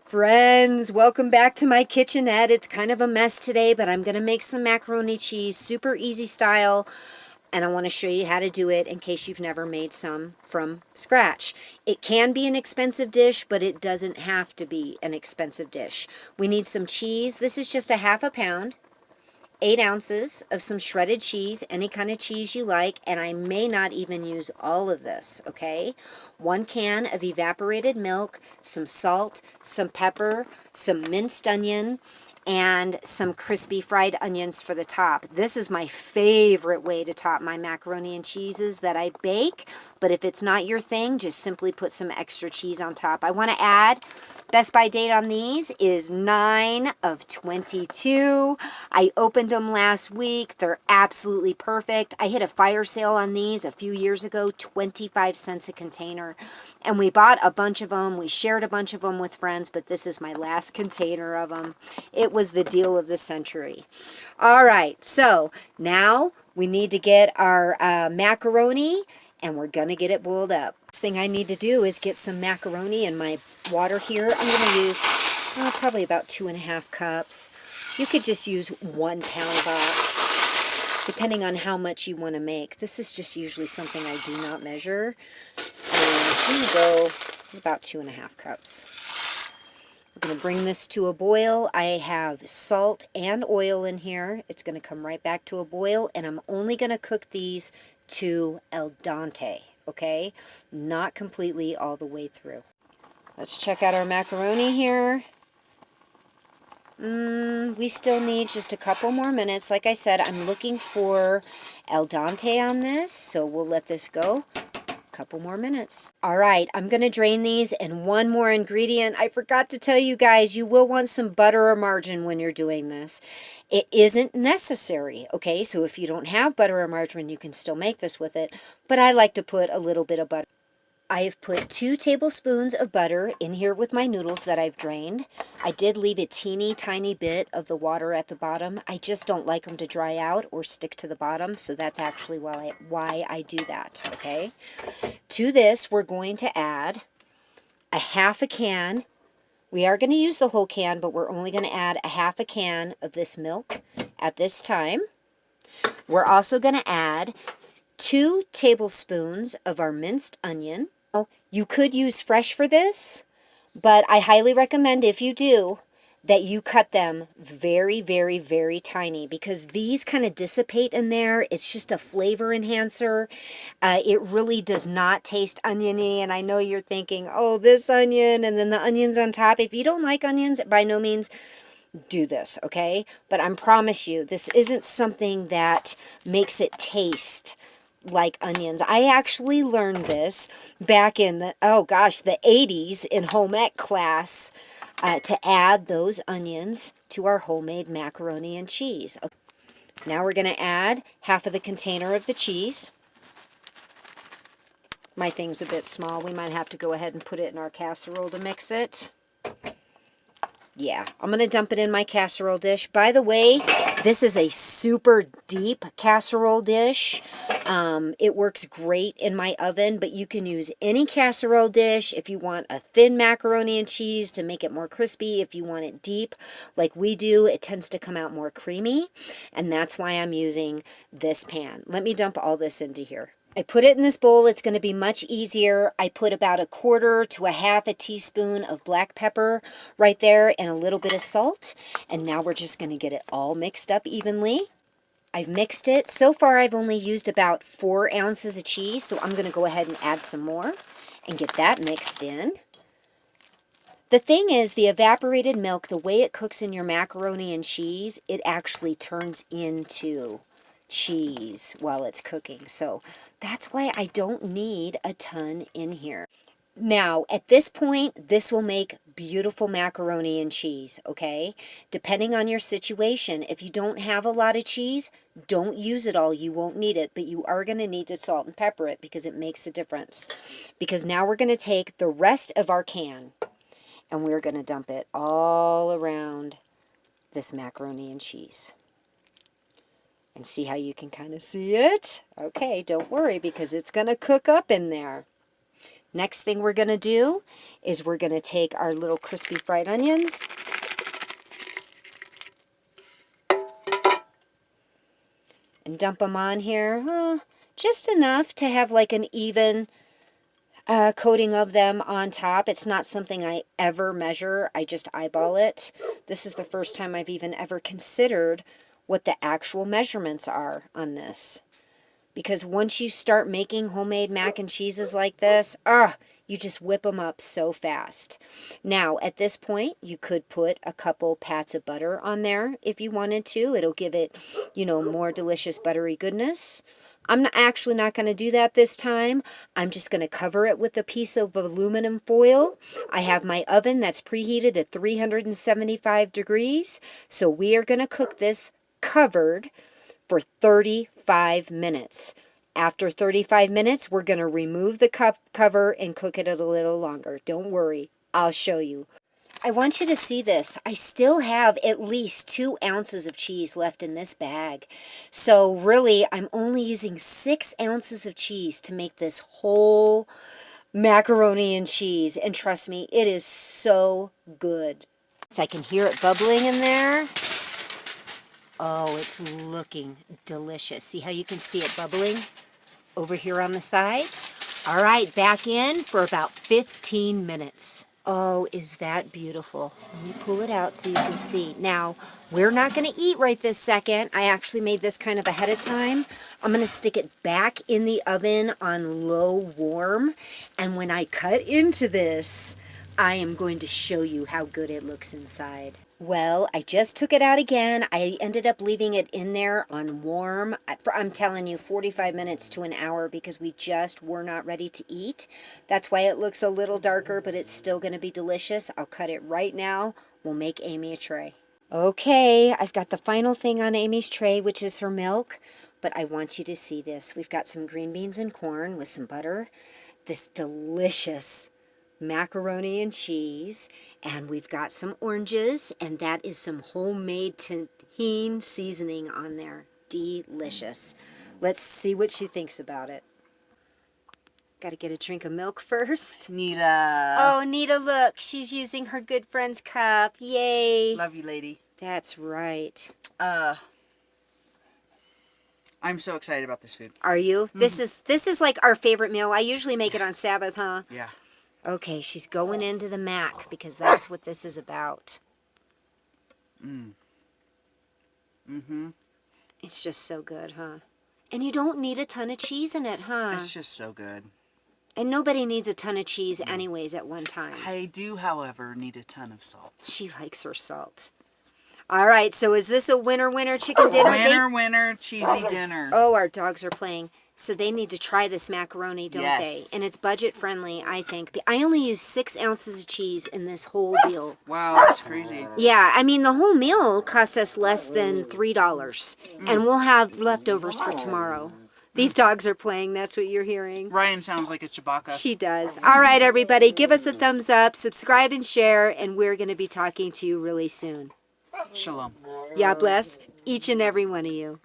Friends, welcome back to my kitchenette. It's kind of a mess today, but I'm going to make some macaroni cheese, super easy style, and I want to show you how to do it in case you've never made some from scratch. It can be an expensive dish, but it doesn't have to be an expensive dish. We need some cheese. This is just a half a pound. 8 ounces of some shredded cheese, any kind of cheese you like, and I may not even use all of this, okay? 1 can of evaporated milk, some salt, some pepper, some minced onion, and some crispy fried onions for the top. This is my favorite way to top my macaroni and cheeses that I bake, but if it's not your thing, just simply put some extra cheese on top. I want to add, best by date on these is 9 of 22. I opened them last week. They're absolutely perfect. I hit a fire sale on these a few years ago, 25 cents a container, and we bought a bunch of them. We shared a bunch of them with friends, but this is my last container of them. It was the deal of the century. All right, so now we need to get our macaroni, and we're going to get it boiled up. Next thing I need to do is get some macaroni in my water here. I'm going to use probably about 2.5 cups. You could just use 1 pound box, depending on how much you want to make. This is just usually something I do not measure. I'm going to go about 2.5 cups. I'm going to bring this to a boil. I have salt and oil in here. It's going to come right back to a boil, and I'm only going to cook these to al dente, okay? Not completely all the way through. Let's check out our macaroni here. We still need just a couple more minutes. Like I said, I'm looking for al dente on this, so we'll let this go. Couple more minutes. All right, I'm going to drain these, and one more ingredient. I forgot to tell you guys, you will want some butter or margarine when you're doing this. It isn't necessary, okay? So if you don't have butter or margarine, you can still make this with it, but I like to put a little bit of butter. I have put 2 tablespoons of butter in here with my noodles that I've drained. I did leave a teeny tiny bit of the water at the bottom. I just don't like them to dry out or stick to the bottom, so that's actually why I do that, okay? To this, we're going to add a half a can. We are going to use the whole can, but we're only going to add a half a can of this milk at this time. We're also going to add 2 tablespoons of our minced onion. You could use fresh for this, but I highly recommend, if you do, that you cut them very, very, very tiny, because these kind of dissipate in there. It's just a flavor enhancer. It really does not taste oniony, and I know you're thinking, oh, this onion and then the onions on top. If you don't like onions, by no means do this, okay? But I promise you, this isn't something that makes it taste like onions. I actually learned this back in the, oh gosh, the 80s in home ec class, to add those onions to our homemade macaroni and cheese. Okay. Now we're going to add half of the container of the cheese. My thing's a bit small. We might have to go ahead and put it in our casserole to mix it. Yeah, I'm going to dump it in my casserole dish. By the way, this is a super deep casserole dish. It works great in my oven, but you can use any casserole dish if you want a thin macaroni and cheese to make it more crispy. If you want it deep, like we do, it tends to come out more creamy, and that's why I'm using this pan. Let me dump all this into here. I put it in this bowl. It's going to be much easier. I put about 1/4 to 1/2 teaspoon of black pepper right there and a little bit of salt. And now we're just going to get it all mixed up evenly. I've mixed it. So far, I've only used about 4 ounces of cheese, so I'm going to go ahead and add some more and get that mixed in. The thing is, the evaporated milk, the way it cooks in your macaroni and cheese, it actually turns into cheese while it's cooking. So that's why I don't need a ton in here. Now, at this point, this will make beautiful macaroni and cheese, okay? Depending on your situation, if you don't have a lot of cheese, don't use it all. You won't need it, but you are going to need to salt and pepper it because it makes a difference. Because now we're going to take the rest of our can and we're going to dump it all around this macaroni and cheese. And see how you can kind of see it? Okay, don't worry because it's going to cook up in there. Next thing we're going to do is we're going to take our little crispy fried onions and dump them on here. Just enough to have like an even coating of them on top. It's not something I ever measure. I just eyeball it. This is the first time I've even ever considered what the actual measurements are on this. Because once you start making homemade mac and cheeses like this, you just whip them up so fast. Now, at this point, you could put a couple pats of butter on there if you wanted to. It'll give it, more delicious buttery goodness. I'm actually not going to do that this time. I'm just going to cover it with a piece of aluminum foil. I have my oven that's preheated at 375 degrees. So we are going to cook this covered for 35 minutes. After 35 minutes, we're going to remove the cover and cook it a little longer. Don't worry, I'll show you. I want you to see this. I still have at least 2 ounces of cheese left in this bag. So really, I'm only using 6 ounces of cheese to make this whole macaroni and cheese. And trust me, it is so good. So I can hear it bubbling in there. Oh, it's looking delicious. See how you can see it bubbling over here on the sides? All right, back in for about 15 minutes. Oh, is that beautiful? Let me pull it out so you can see. Now, we're not going to eat right this second. I actually made this kind of ahead of time. I'm going to stick it back in the oven on low warm. And when I cut into this, I am going to show you how good it looks inside. Well, I just took it out again. I ended up leaving it in there on warm. I'm telling you, 45 minutes to an hour because we just were not ready to eat. That's why it looks a little darker, but it's still going to be delicious. I'll cut it right now. We'll make Amy a tray. Okay, I've got the final thing on Amy's tray, which is her milk. But I want you to see this. We've got some green beans and corn with some butter. This delicious macaroni and cheese, and we've got some oranges, and that is some homemade tahini seasoning on there. Delicious. Let's see what she thinks about it. Got to get a drink of milk first. Nita. Oh, Nita, look. She's using her good friend's cup. Yay. Love you, lady. That's right. I'm so excited about this food. Are you? Mm-hmm. This is like our favorite meal. I usually make it on Sabbath, huh? Yeah. Okay, she's going into the mac because that's what this is about. It's just so good, huh? And you don't need a ton of cheese in it, huh? It's just so good. And nobody needs a ton of cheese anyways at one time. I do, however, need a ton of salt. She likes her salt. All right, so is this a winner chicken dinner? Winner, cheesy dinner. Oh, our dogs are playing. So they need to try this macaroni, don't yes. they? And it's budget friendly, I think. I only use 6 ounces of cheese in this whole deal. Wow, that's crazy. Yeah, I mean, the whole meal costs us less than $3. And we'll have leftovers for tomorrow. These dogs are playing, that's what you're hearing. Ryan sounds like a Chewbacca. She does. All right, everybody, give us a thumbs up, subscribe and share, and we're going to be talking to you really soon. Shalom. God bless each and every one of you.